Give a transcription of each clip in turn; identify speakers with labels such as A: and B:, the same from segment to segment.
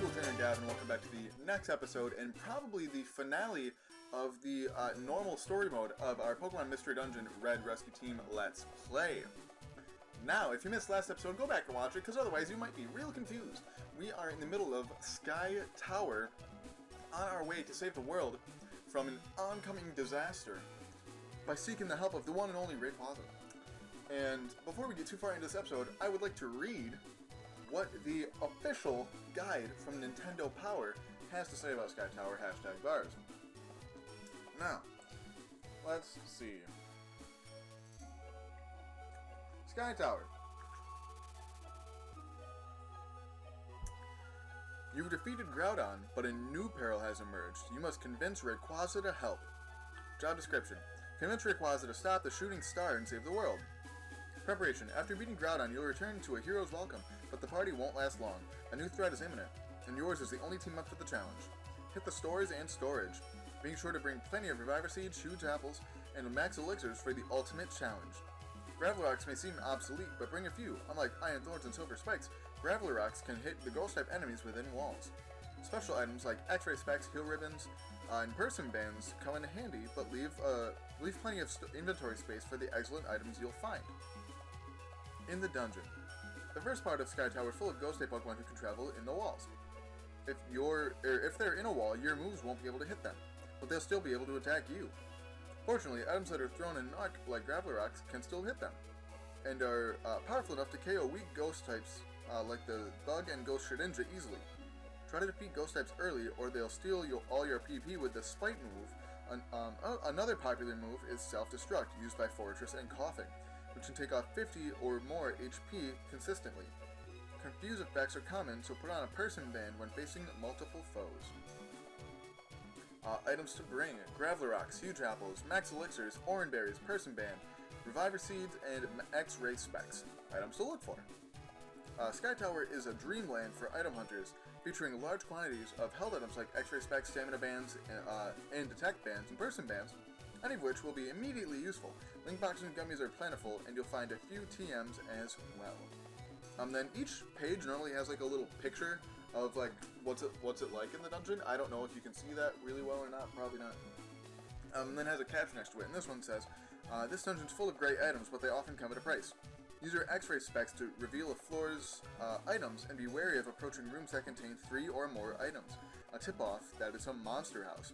A: cool trainer Gavin. Welcome back to the next episode and probably the finale of the normal story mode of our Pokemon Mystery Dungeon Red Rescue Team Let's Play. Now, if you missed last episode, go back and watch it, because otherwise you might be real confused. We are in the middle of Sky Tower, on our way to save the world from an oncoming disaster by seeking the help of the one and only Rayquaza. And before we get too far into this episode, I would like to read what the official guide from Nintendo Power has to say about Sky Tower, #bars. Now, let's see. Sky Tower. You've defeated Groudon, but a new peril has emerged. You must convince Rayquaza to help. Job description. Convince Rayquaza to stop the shooting star and save the world. Preparation. After beating Groudon, you'll return to a hero's welcome, but the party won't last long. A new threat is imminent, and yours is the only team up to the challenge. Hit the stores and storage. Being sure to bring plenty of Reviver Seeds, huge apples, and max elixirs for the ultimate challenge. Graveler Rocks may seem obsolete, but bring a few. Unlike Iron Thorns and Silver Spikes, Graveler Rocks can hit the Ghost-type enemies within walls. Special items like X-Ray Specs, Heal Ribbons, and Person Bands come in handy, but leave plenty of inventory space for the excellent items you'll find. In the dungeon. The first part of Sky Tower is full of Ghost-type Pokemon who can travel in the walls. If they're in a wall, your moves won't be able to hit them, but they'll still be able to attack you. Fortunately, items that are thrown in knock, like Graveler Rocks, can still hit them, and are powerful enough to KO weak Ghost types like the Bug and Ghost Shedinja easily. Try to defeat Ghost types early, or they'll steal all your PP with the Spite move. Another popular move is Self-Destruct, used by Fortress and Coughing, which can take off 50 or more HP consistently. Confuse effects are common, so put on a Person Band when facing multiple foes. Items to bring: Graveler Rocks, Huge Apples, Max Elixirs, Oran Berries, Person Band, Reviver Seeds, and X-Ray Specs. Items to look for. Sky Tower is a dreamland for item hunters, featuring large quantities of held items like X-Ray Specs, Stamina Bands, and Detect Bands, and Person Bands, any of which will be immediately useful. Link boxes and gummies are plentiful, and you'll find a few TMs as well. Then each page normally has like a little picture of like what's it like in the dungeon. I don't know if you can see that really well or not, probably not. Then has a caption next to it, and this one says, this dungeon's full of great items, but they often come at a price. Use your X-ray specs to reveal a floor's items, and be wary of approaching rooms that contain 3 or more items. A tip-off that it's a monster house.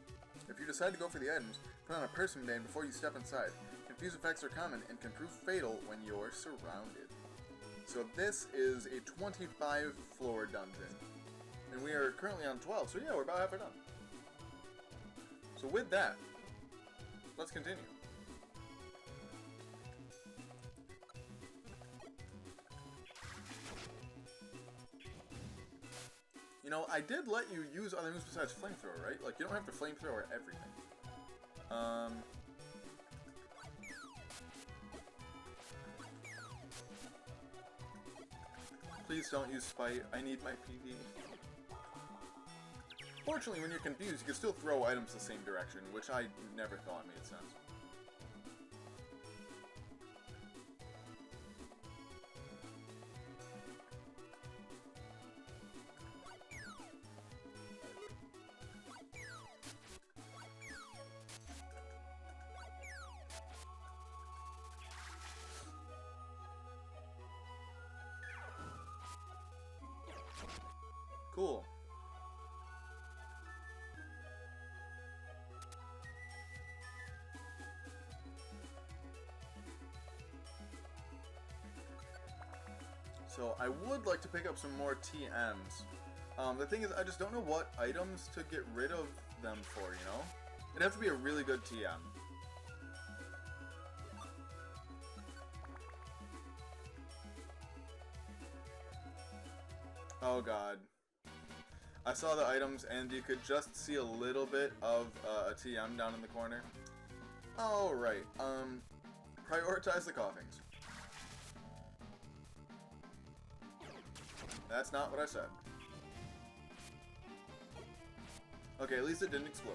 A: If you decide to go for the items, put on a Person Band before you step inside. Confuse effects are common and can prove fatal when you're surrounded. So this is a 25 floor dungeon, and we are currently on 12, so yeah, we're about halfway done. So with that, let's continue. You know, I did let you use other moves besides Flamethrower, right? Like, you don't have to Flamethrower everything. Please don't use Spite. I need my PV. Fortunately, when you're confused, you can still throw items the same direction, which I never thought made sense. Cool. So I would like to pick up some more TMs. The thing is, I just don't know what items to get rid of them for, you know? It'd have to be a really good TM. Oh god. I saw the items, and you could just see a little bit of a TM down in the corner. Alright, prioritize the Coughings. That's not what I said. Okay, at least it didn't explode.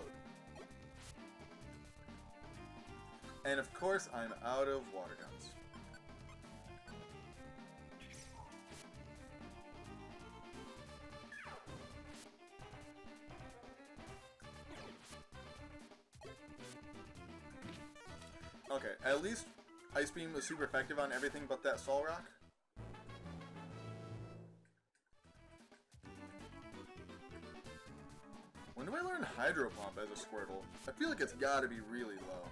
A: And of course, I'm out of water guns. Okay, at least Ice Beam was super effective on everything but that Sol Rock. When do I learn Hydro Pump as a Squirtle? I feel like it's gotta be really low.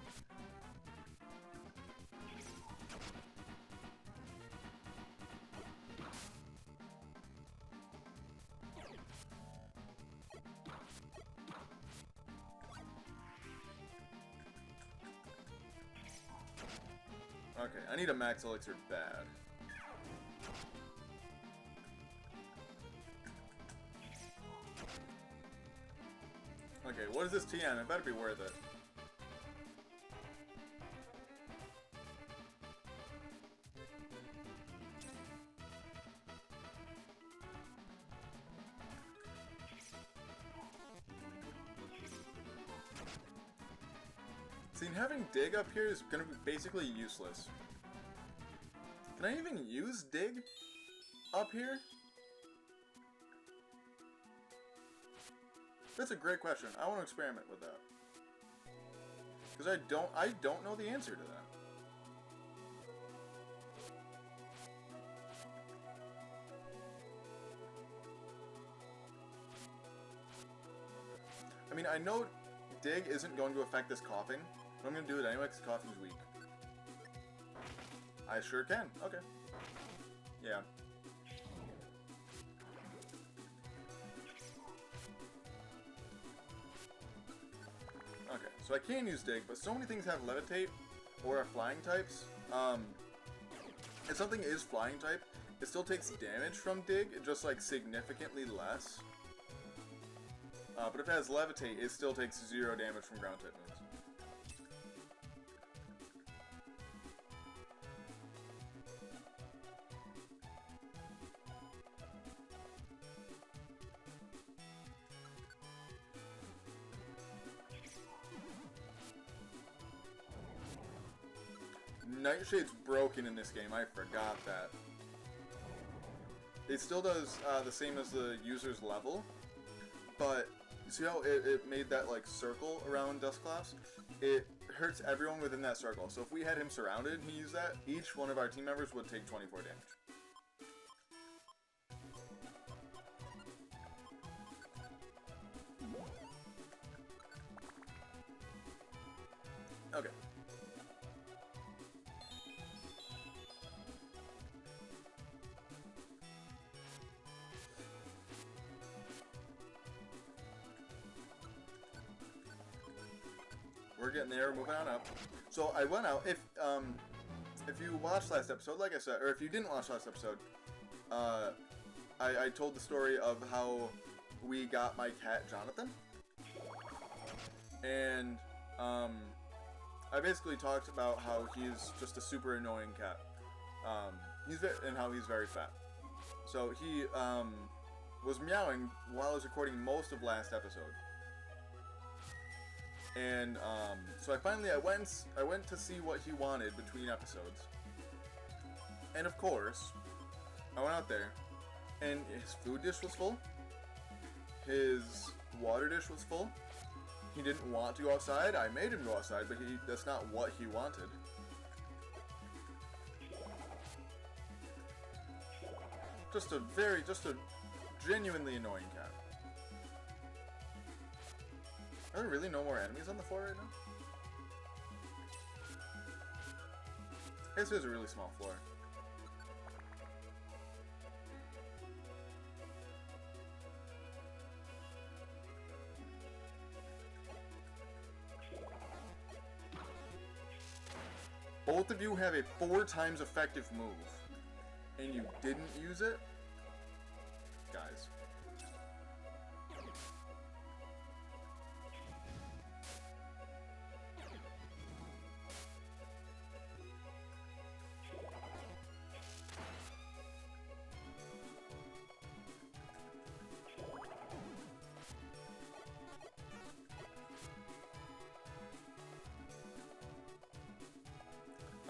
A: Okay, I need a Max Elixir bad. Okay, what is this TM? It better be worth it. See, having Dig up here is going to be basically useless. Can I even use Dig up here? That's a great question. I want to experiment with that. Because I don't know the answer to that. I mean, I know Dig isn't going to affect this coughing, but I'm going to do it anyway because coughing's weak. I sure can. Okay. Yeah. Okay, so I can use Dig, but so many things have Levitate or are flying types. If something is flying type, it still takes damage from Dig, just like significantly less. But if it has Levitate, it still takes 0 damage from ground type moves. Nightshade's broken in this game, I forgot that. It still does the same as the user's level, but you see how it made that like circle around Dusclops? It hurts everyone within that circle, so if we had him surrounded and he used that, each one of our team members would take 24 damage. Okay. We're getting there, moving on up. So I went out, if you watched last episode, like I said, or if you didn't watch last episode, I told the story of how we got my cat, Jonathan. And, I basically talked about how he's just a super annoying cat. And how he's very fat. So he, was meowing while I was recording most of last episode. And, so I went to see what he wanted between episodes. And of course, I went out there, and his food dish was full. His water dish was full. He didn't want to go outside. I made him go outside, but that's not what he wanted. Just a genuinely annoying cat. Are there really no more enemies on the floor right now? This is a really small floor. Both of you have a 4 times effective move, and you didn't use it? Guys.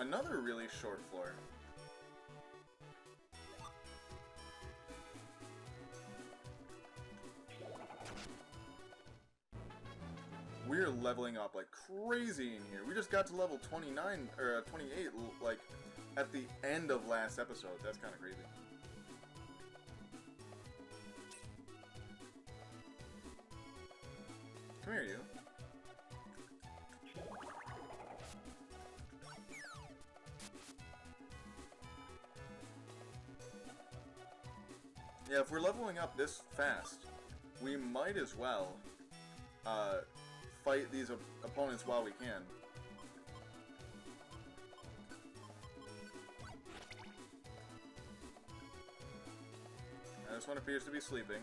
A: Another really short floor. we're leveling up like crazy in here. We just got to level 29 or 28 like at the end of last episode. That's kind of crazy. Come here, you. Yeah, if we're leveling up this fast, we might as well fight these opponents while we can. This one appears to be sleeping.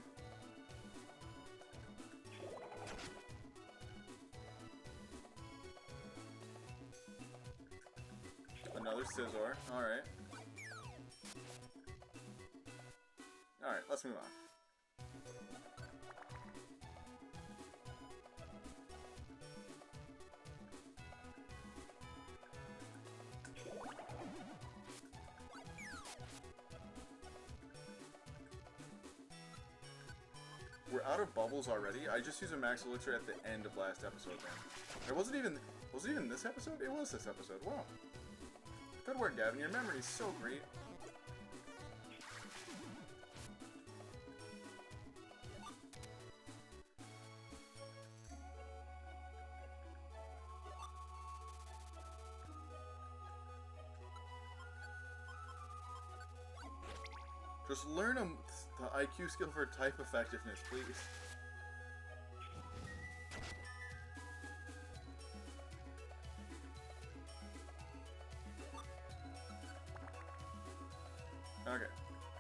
A: Another Scizor. Alright. Alright, let's move on. We're out of bubbles already? I just used a max elixir at the end of last episode, man. It wasn't even... Was it even this episode? It was this episode. Wow. Good work, Gavin. Your memory is so great. Just learn the IQ skill for type effectiveness, please. Okay,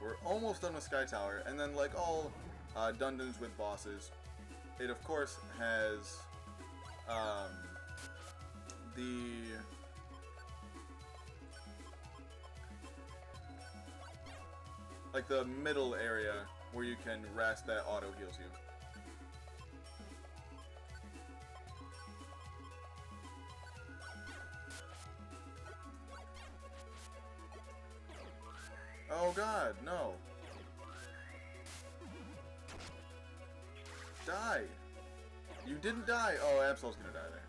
A: we're almost done with Sky Tower, and then like all dungeons with bosses, it of course has the middle area where you can rest that auto heals you. Oh god, no. Die. You didn't die. Oh, Absol's gonna die there.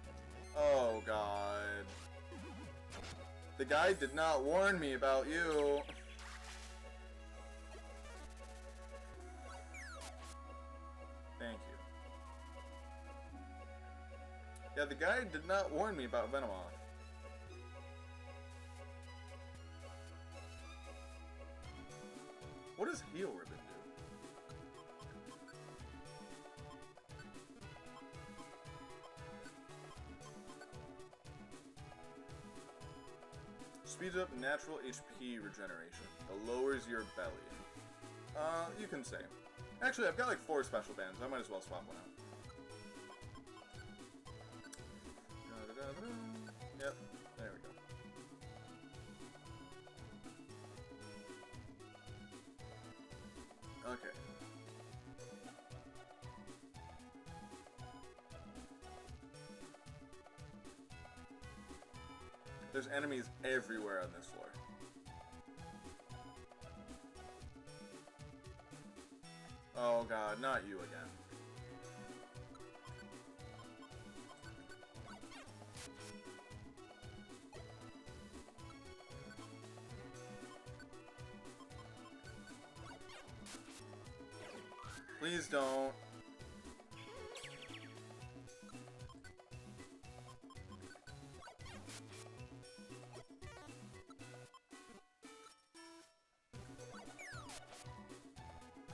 A: Oh god. The guy did not warn me about you. Thank you. Yeah, the guy did not warn me about Venomoth. What does Heal Ribbon do? Speeds up natural HP regeneration. It lowers your belly. You can say. Actually, I've got like 4 special bands. I might as well swap one out. Yep, there we go. Okay. There's enemies everywhere on this floor. Oh god, not you again. Please don't.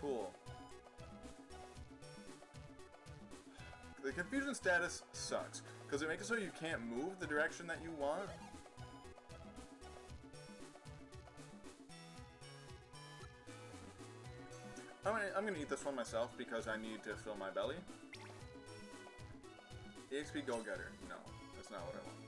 A: Cool. The confusion status sucks, because it makes it so you can't move the direction that you want. I'm gonna eat this one myself because I need to fill my belly. EXP Go-Getter. No, that's not what I want.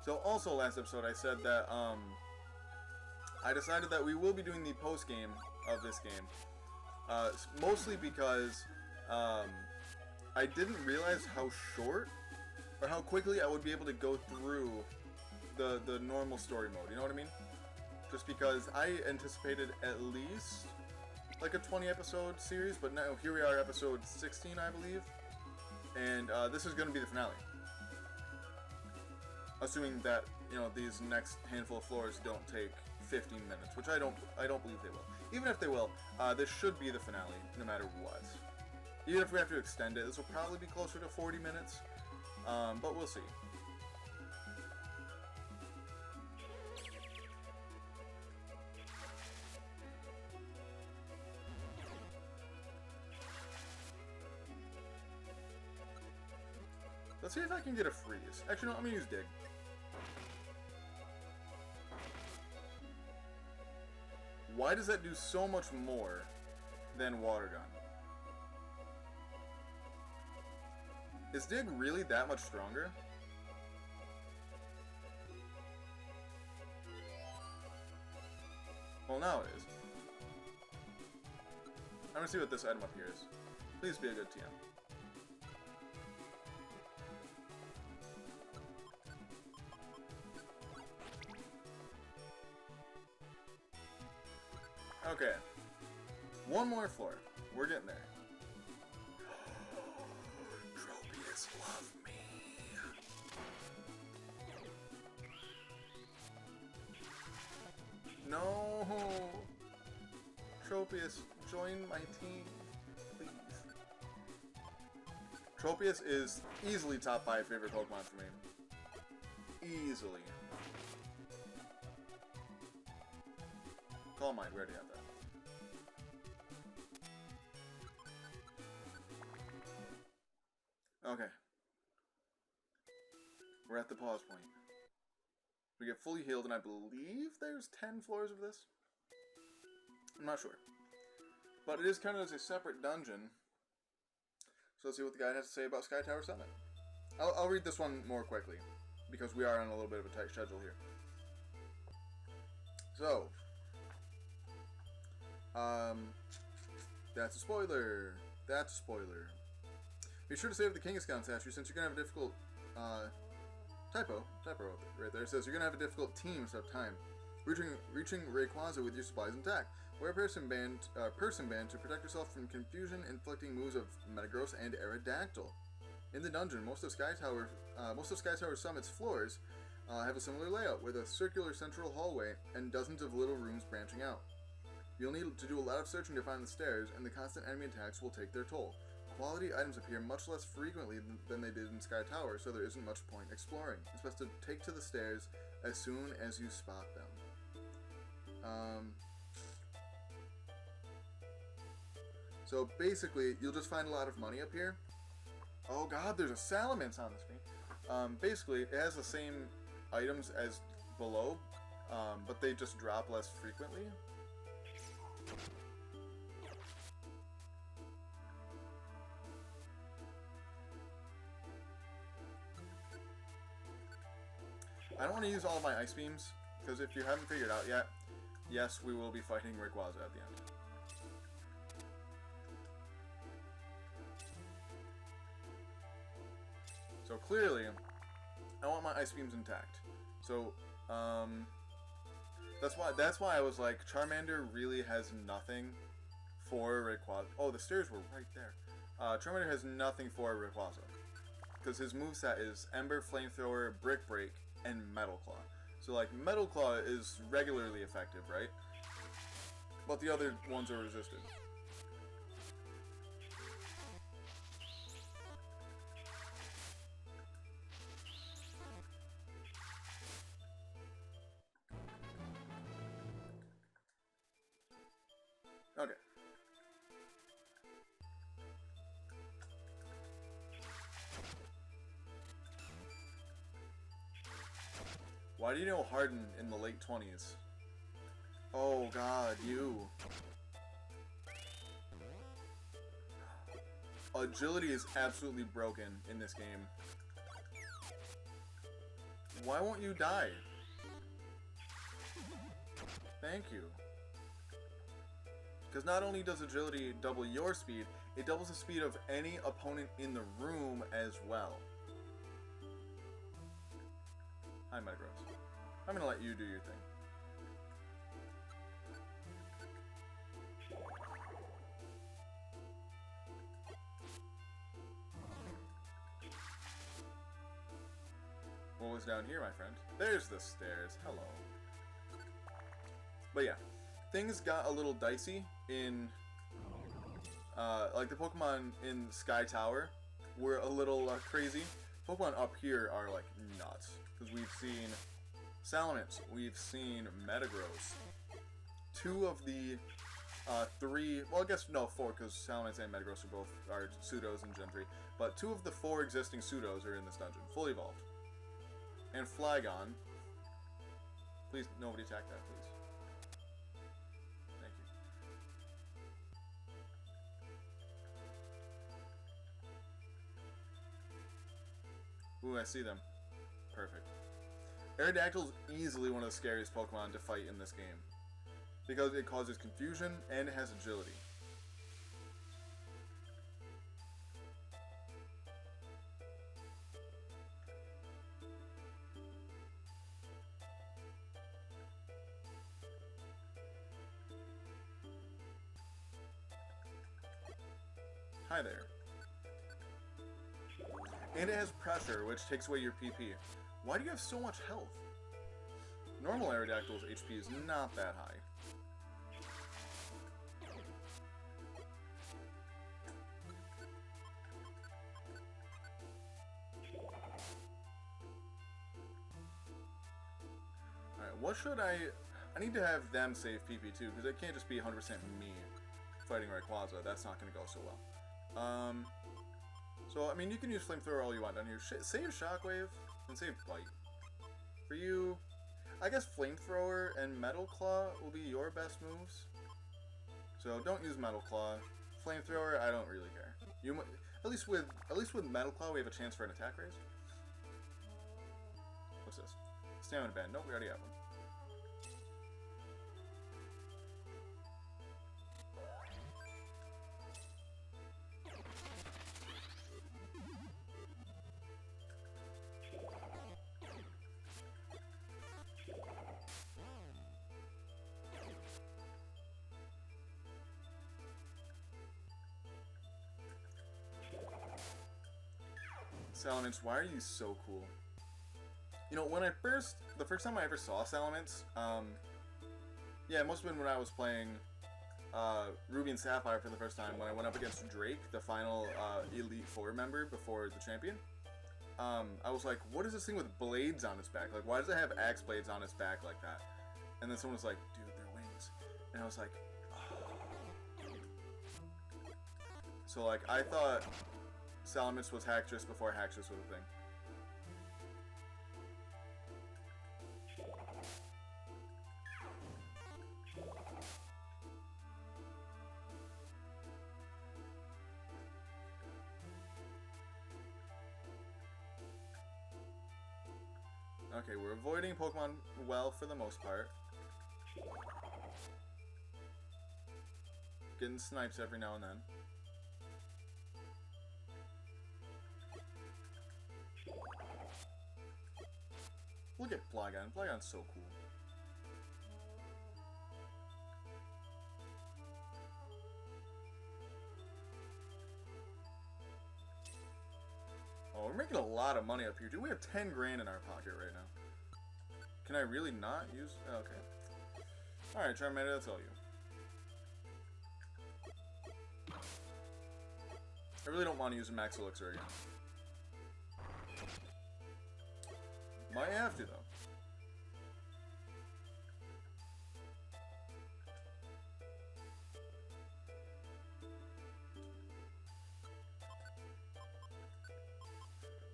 A: So also last episode I said that I decided that we will be doing the post game of this game, mostly because I didn't realize how short or how quickly I would be able to go through the normal story mode, you know what I mean? Just because I anticipated at least like a 20 episode series, but now here we are, episode 16, I believe, and this is going to be the finale. Assuming that, you know, these next handful of floors don't take 15 minutes, which I don't believe they will. Even if they will, this should be the finale, no matter what. Even if we have to extend it, this will probably be closer to 40 minutes, but we'll see. Let's see if I can get a freeze. Actually, no, I'm gonna use Dig. Why does that do so much more than Water Gun? Is Dig really that much stronger? Well, now it is. I'm gonna see what this item up here is. Please be a good TM. Okay. One more floor. We're getting there. Tropius, love me. No. Tropius, join my team, please. Tropius is easily top 5 favorite Pokemon for me. Easily. Calm Mind, we already have that. Okay. We're at the pause point. We get fully healed, and I believe there's 10 floors of this. I'm not sure. But it is kind of as a separate dungeon. So let's see what the guide has to say about Sky Tower Summit. I'll read this one more quickly, because we are on a little bit of a tight schedule here. So, that's a spoiler. That's a spoiler. Be sure to save the Kangaskhan statue, since you're going to have a difficult, typo right there. It says you're going to have a difficult team so time. Reaching Rayquaza with your supplies intact. Wear a person band to protect yourself from confusion, inflicting moves of Metagross and Aerodactyl. In the dungeon, most of Sky Tower Summit's floors have a similar layout, with a circular central hallway and dozens of little rooms branching out. You'll need to do a lot of searching to find the stairs, and the constant enemy attacks will take their toll. Quality items appear much less frequently than they did in Sky Tower, so there isn't much point exploring. It's best to take to the stairs as soon as you spot them. So basically, you'll just find a lot of money up here. Oh god, there's a Salamence on the screen. Basically, it has the same items as below, but they just drop less frequently. I don't want to use all of my Ice Beams, because if you haven't figured out yet, yes, we will be fighting Rayquaza at the end. So clearly, I want my Ice Beams intact. So, that's why I was like, Charmander really has nothing for Rayquaza. Oh, the stairs were right there. Charmander has nothing for Rayquaza, because his moveset is Ember, Flamethrower, Brick Break, and Metal Claw. So like, Metal Claw is regularly effective, right? But the other ones are resisted. Okay. Why do you know Harden in the late 20s? Oh god, you. Agility is absolutely broken in this game. Why won't you die? Thank you. Because not only does agility double your speed, it doubles the speed of any opponent in the room as well. Hi, Metagross. I'm gonna let you do your thing. What was down here, my friend? There's the stairs. Hello. But yeah, things got a little dicey in, like the Pokemon in Sky Tower were a little crazy. Pokemon up here are like nuts, because we've seen Salamence, we've seen Metagross. Two of the three, well I guess no, four, because Salamence and Metagross are pseudos in Gen 3, but two of the four existing pseudos are in this dungeon, fully evolved. And Flygon. Please, nobody attack that, please. Thank you. Ooh, I see them. Perfect. Aerodactyl is easily one of the scariest Pokemon to fight in this game, because it causes confusion and it has agility. Hi there. And it has pressure, which takes away your PP. Why do you have so much health? Normal Aerodactyl's HP is not that high. Alright, what should I need to have them save PP too, because it can't just be 100% me fighting Rayquaza. That's not going to go so well. So, I mean, you can use Flamethrower all you want down here. Save Shockwave and save Bite. For you, I guess Flamethrower and Metal Claw will be your best moves. So don't use Metal Claw. Flamethrower, I don't really care. You at least with Metal Claw, we have a chance for an attack raise. What's this? Stamina Band. Nope, we already have one. Salamence, why are you so cool? You know, when the first time I ever saw Salamence, yeah, it must have been when I was playing Ruby and Sapphire for the first time, when I went up against Drake, the final Elite Four member before the champion. I was like, what is this thing with blades on its back? Like, why does it have axe blades on its back like that? And then someone was like, dude, they're wings. And I was like, oh. So, like, I thought Salamence was Hacktress before Hacktress was a thing. Okay, we're avoiding Pokemon well for the most part. Getting snipes every now and then. Look at Flygon. Flygon's so cool. Oh, we're making a lot of money up here, dude. We have 10 grand in our pocket right now. Can I really not use... Oh, okay. Alright, Charmander, that's all you. I really don't want to use a Max Elixir again. Might have to, though.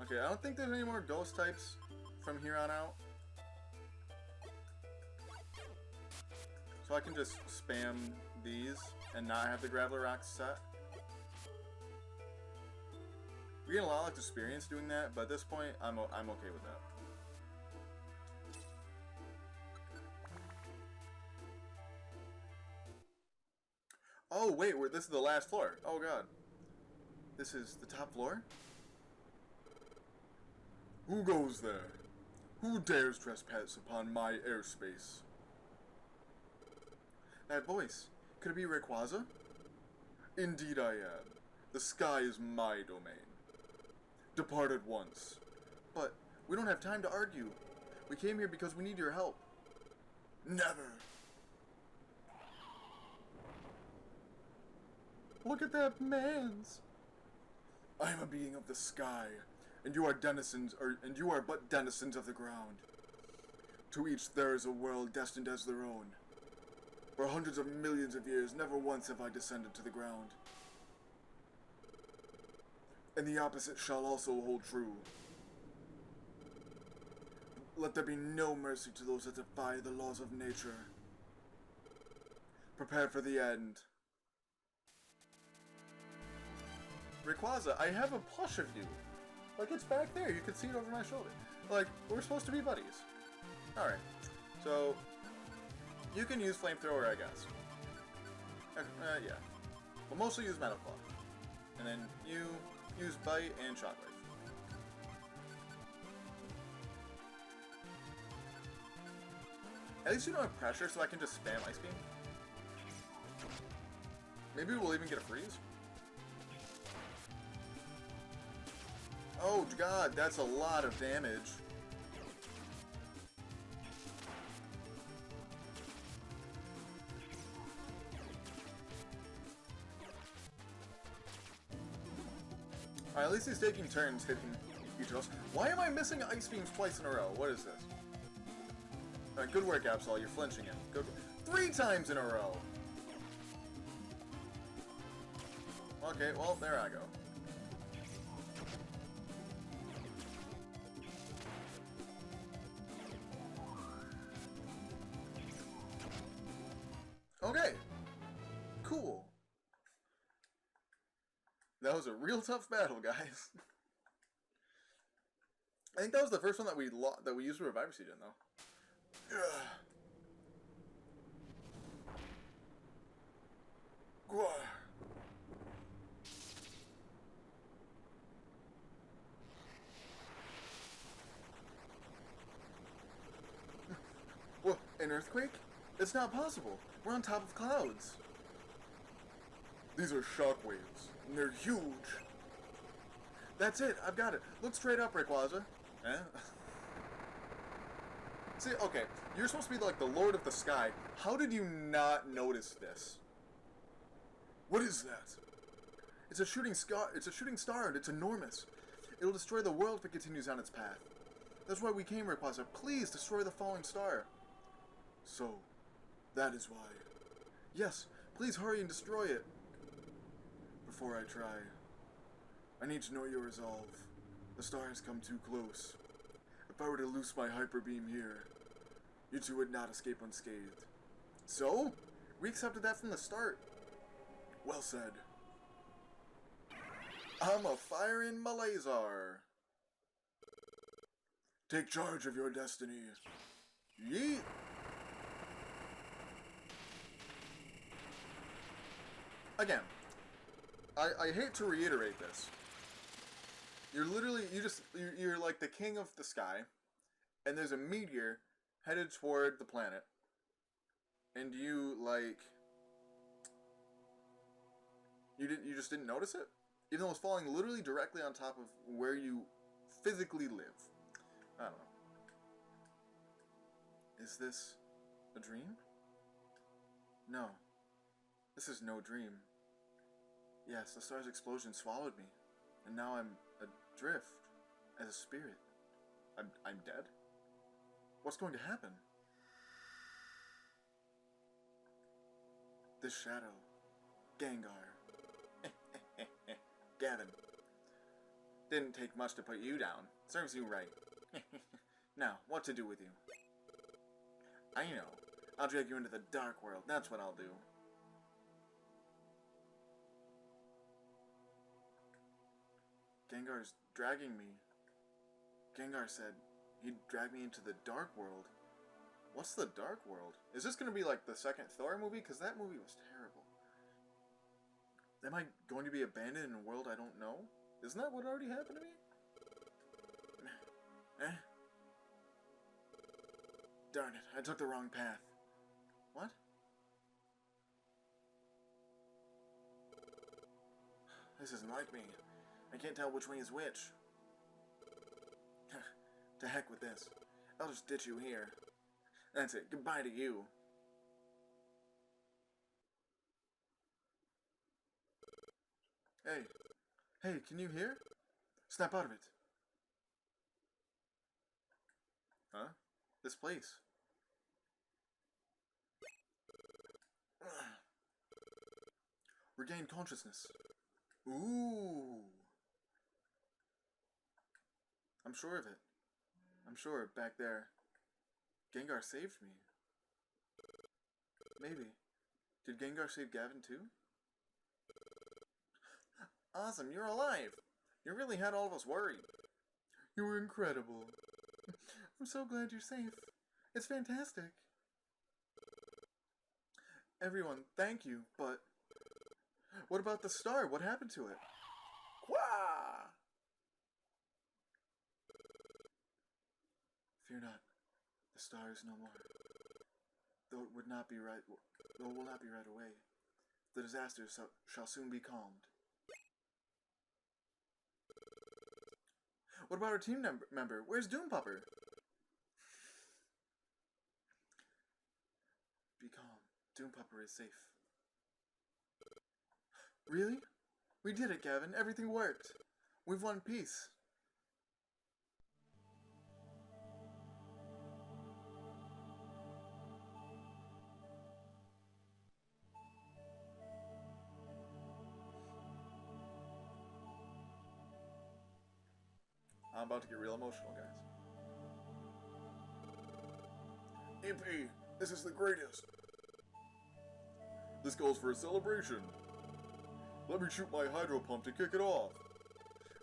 A: Okay, I don't think there's any more ghost types from here on out. So I can just spam these and not have the Graveler Rocks set. We're getting a lot of experience doing that, but at this point, I'm okay with that. Oh, wait, this is the last floor. Oh, God. This is the top floor? Who goes there? Who dares trespass upon my airspace? That voice. Could it be Rayquaza? Indeed I am. The sky is my domain. Depart at once. But we don't have time to argue. We came here because we need your help. Never. Look at that man's. I am a being of the sky, and you are but denizens of the ground. To each there is a world destined as their own. For hundreds of millions of years, never once have I descended to the ground. And the opposite shall also hold true. Let there be no mercy to those that defy the laws of nature. Prepare for the end. Rayquaza, I have a plush of you. Like, it's back there. You can see it over my shoulder. Like, we're supposed to be buddies. Alright. So, you can use Flamethrower, I guess. Yeah. We'll mostly use Metal Claw. And then you use Bite and Shockwave. At least you don't have pressure, so I can just spam Ice Beam. Maybe we'll even get a freeze. Oh god, that's a lot of damage. Alright, at least he's taking turns hitting each of us. Why am I missing Ice Beams twice in a row? What is this? Alright, good work, Absol. You're flinching it. Good. 3 times in a row! Okay, well, there I go. Okay. Cool. That was a real tough battle, guys. I think that was the first one that we used a Reviver Seed in, though. What? An earthquake? It's not possible. We're on top of clouds. These are shockwaves, and they're huge. That's it. I've got it. Look straight up, Rayquaza. Eh? See, okay, you're supposed to be like the Lord of the Sky. How did you not notice this? What is that? It's a shooting star. It's a shooting star, and it's enormous. It'll destroy the world if it continues on its path. That's why we came, Rayquaza. Please destroy the falling star. So, that is why. Yes, please hurry and destroy it. Before I try, I need to know your resolve. The star has come too close. If I were to loose my hyper beam here, you two would not escape unscathed. So? We accepted that from the start. Well said. I'm a firing my laser. Take charge of your destiny. Yeet! Again, I hate to reiterate this. You're literally, you're like the king of the sky, and there's a meteor headed toward the planet, and you, like, you just didn't notice it? Even though it was falling literally directly on top of where you physically live. I don't know. Is this a dream? No. This is no dream. Yes, the star's explosion swallowed me, and now I'm adrift as a spirit. I'm dead? What's going to happen? This shadow. Gengar. Gavin. Didn't take much to put you down. Serves you right. Now, what to do with you? I know. I'll drag you into the dark world. That's what I'll do. Gengar's dragging me. Gengar said he'd drag me into the dark world. What's the dark world? Is this going to be like the second Thor movie? Because that movie was terrible. Am I going to be abandoned in a world I don't know? Isn't that what already happened to me? Darn it, I took the wrong path. What? This isn't like me. I can't tell which way is which. To heck with this. I'll just ditch you here. That's it. Goodbye to you. Hey. Hey, can you hear? Snap out of it. Huh? This place. Regain consciousness. Ooh. I'm sure of it. I'm sure back there. Gengar saved me. Maybe. Did Gengar save Gavin too? Awesome, you're alive! You really had all of us worried. You were incredible. I'm so glad you're safe. It's fantastic. Everyone, thank you, but... What about the star? What happened to it? Quah! Fear not. The star is no more. Though it will not be right away. The disaster shall soon be calmed. What about our team member? Where's Doompupper? Be calm. Doompupper is safe. Really? We did it, Gavin. Everything worked. We've won peace. I'm about to get real emotional, guys. Impy, this is the greatest. This calls for a celebration. Let me shoot my hydro pump to kick it off.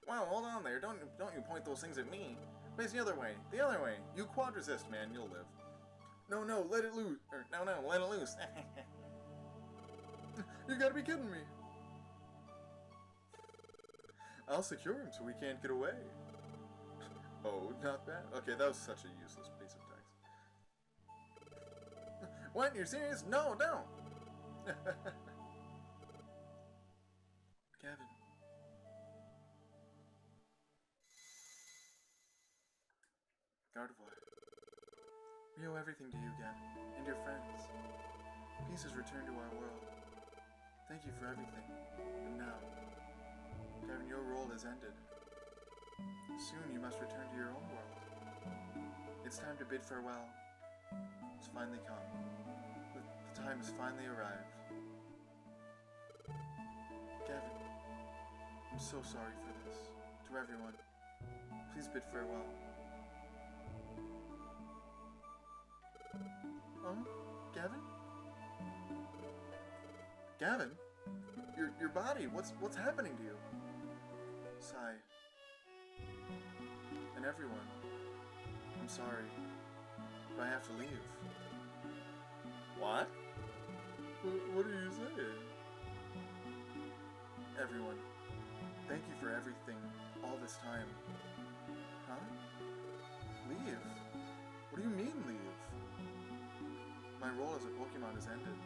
A: Wow, hold on there. Don't you point those things at me. Face the other way. The other way. You quad resist, man. You'll live. No, let it loose. No, let it loose. You gotta be kidding me. I'll secure him so he can't get away. Oh, not bad. Okay, that was such a useless piece of text. What? You're serious? No, don't. Gavin. Gardevoir. We owe everything to you, Gavin, and your friends. Peace has returned to our world. Thank you for everything. And now, Gavin, your role has ended. Soon you must return to your own world. It's time to bid farewell. It's finally come. The time has finally arrived. Gavin, I'm so sorry for this. To everyone, please bid farewell. Gavin? Gavin? Your body, what's happening to you? Sigh. And everyone, I'm sorry, but I have to leave. What? What are you saying? Everyone, thank you for everything all this time. Huh? Leave? What do you mean leave? My role as a Pokemon has ended.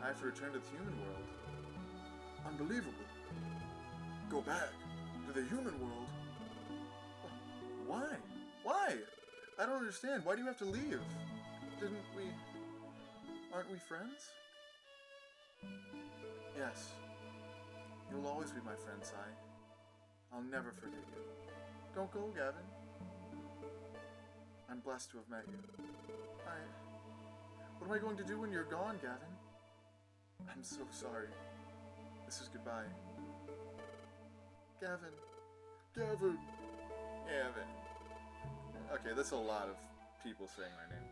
A: I have to return to the human world. Unbelievable. Go back to the human world? Why? Why? I don't understand. Why do you have to leave? Aren't we friends? Yes. You'll always be my friend, Sai. I'll never forget you. Don't go, Gavin. I'm blessed to have met you. What am I going to do when you're gone, Gavin? I'm so sorry. This is goodbye. Gavin. Gavin. Gavin. Okay, that's a lot of people saying my name.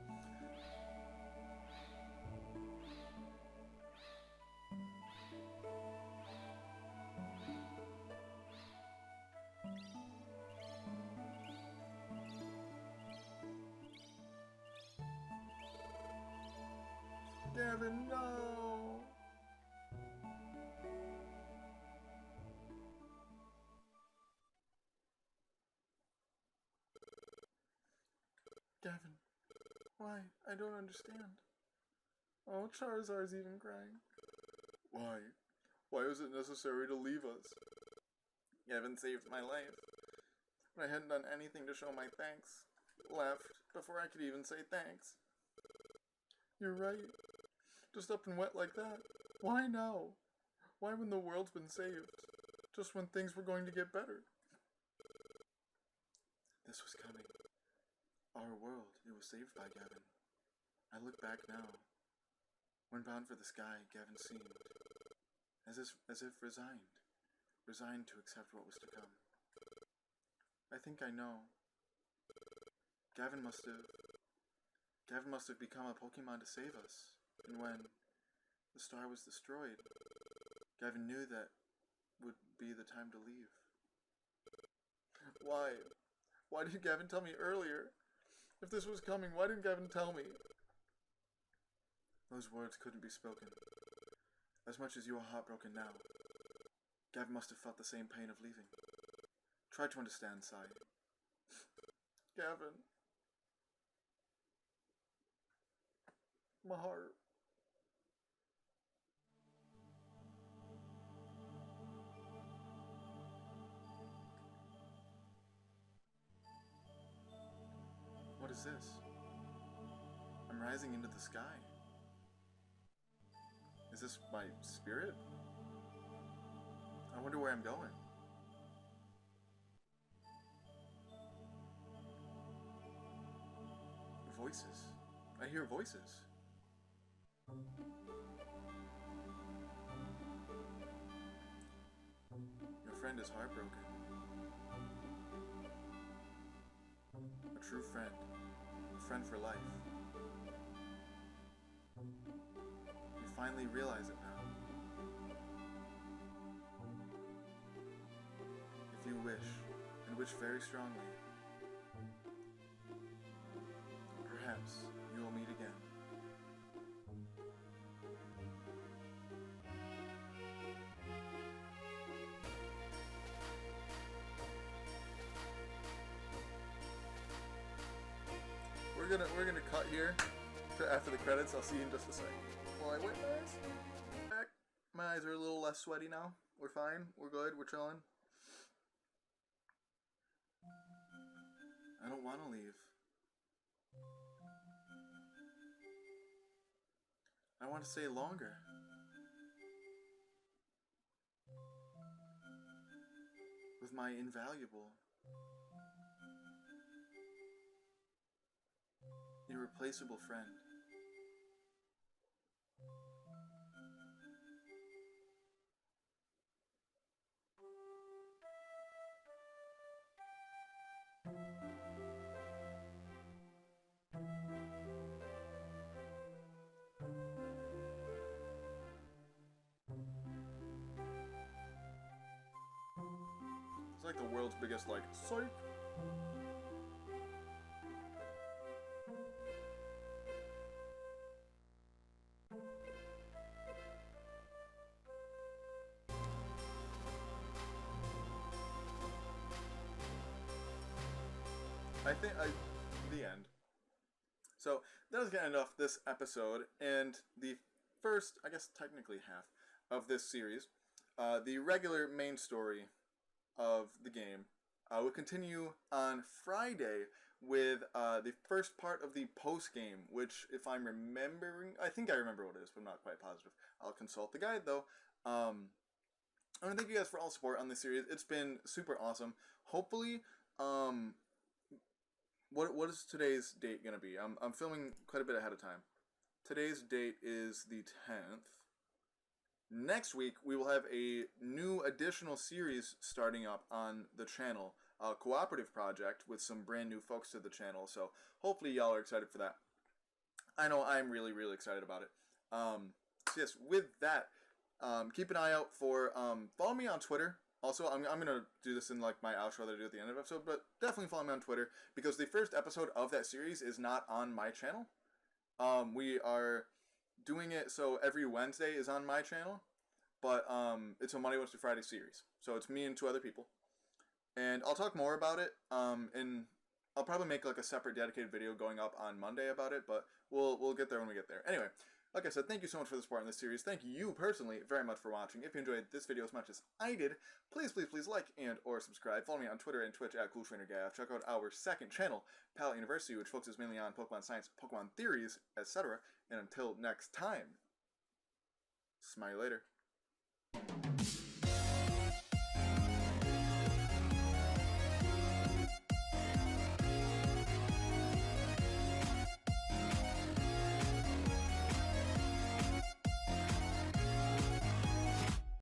A: Gavin, no! Gavin, Why? I don't understand. Oh, Charizard's even crying. Why? Why was it necessary to leave us? Gavin saved my life, but I hadn't done anything to show my thanks. Left before I could even say thanks. You're right. Just up and wet like that. Why now? Why when the world's been saved? Just when things were going to get better. This was coming. Our world, it was saved by Gavin. I look back now. When bound for the sky, Gavin seemed as if resigned to accept what was to come. I think I know. Gavin must have become a Pokemon to save us. And when the star was destroyed, Gavin knew that would be the time to leave. Why? Why didn't Gavin tell me earlier? If this was coming, why didn't Gavin tell me? Those words couldn't be spoken. As much as you are heartbroken now, Gavin must have felt the same pain of leaving. Try to understand, Sai. Gavin. My heart. What is this? I'm rising into the sky. Is this my spirit? I wonder where I'm going. Voices. I hear voices. Your friend is heartbroken. A true friend. A friend for life. You finally realize it now. If you wish, and wish very strongly, perhaps you will meet again. We're gonna cut here to after the credits. I'll see you in just a second. Well, I went my eyes back. My eyes are a little less sweaty now. We're fine. We're good. We're chilling. I don't want to leave. I want to stay longer. With my invaluable, irreplaceable friend. It's like the world's biggest, like, psych. The end. So, that was gonna end off this episode, and the first, I guess technically half, of this series. The regular main story of the game will continue on Friday with the first part of the post-game, which, if I'm remembering, I think I remember what it is, but I'm not quite positive. I'll consult the guide, though. I want to thank you guys for all the support on this series. It's been super awesome. Hopefully, what is today's date going to be? I'm filming quite a bit ahead of time. Today's date is the 10th. Next week, we will have a new additional series starting up on the channel. A cooperative project with some brand new folks to the channel. So hopefully y'all are excited for that. I know I'm really, really excited about it. So yes, with that, keep an eye out for, follow me on Twitter. Also, I'm going to do this in like my outro that I do at the end of the episode, but definitely follow me on Twitter because the first episode of that series is not on my channel. We are doing it so every Wednesday is on my channel, but it's a Monday, Wednesday, Friday series. So it's me and two other people. And I'll talk more about it in I'll probably make like a separate dedicated video going up on Monday about it, but we'll get there when we get there. Anyway, like I said, thank you so much for the support in this series. Thank you personally very much for watching. If you enjoyed this video as much as I did, please like and or subscribe. Follow me on Twitter and Twitch at CoolTrainerGav. Check out our second channel, Palette University, which focuses mainly on Pokemon science, Pokemon theories, etc. And until next time, smile later.